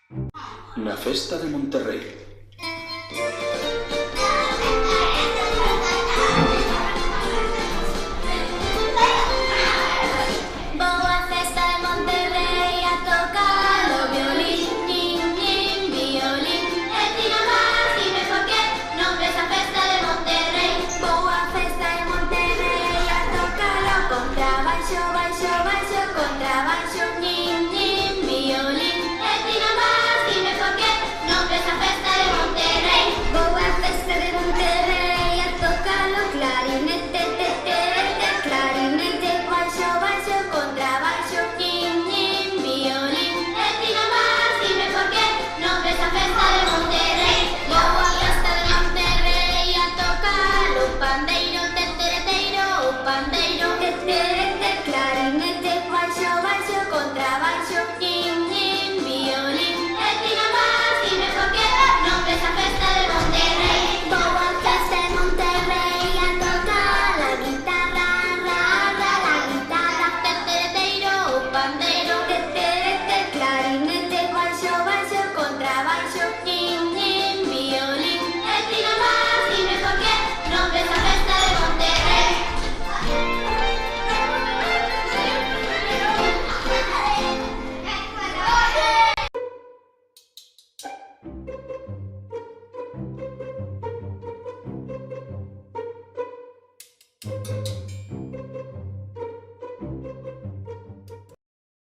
La Festa de Monterrey. Boa festa de Monterrey, a tocar o violín, nin, nin, violín. E ti nomás, dime por qué nombres a festa de Monterrey. Boa festa de Monterrey, a tocar o contrabaixo, baixo, baixo, contrabaixo, nin, nin, violín. E ti nomás, dime por qué nombres a festa de Monterrey. Boa festa de Monterrey, a tocar o clarinete, te, te, te, clarinete, baixo, baixo, contrabaixo, nin, nin, violín. E ti nomás, dime por qué nombres a festa de Monterrey. Boa festa de Monterrey, a tocar o pandeiro, tetereteiro, o pandeiro, teterete, clarinete, baixo, baixo, contrabaixo, nin, nin, violín. E ti nomás, dime por qué nombres a festa de Monterrey. Boa festa de Monterrey, a tocar la guitarra, ra, ra, la guitarra, tetereteiro, o pandeiro, teterete, clarinete, baixo, baixo, contrabaixo, nin, nin, violín. E ti nomás, dime por qué nombres a festa de Monterrey.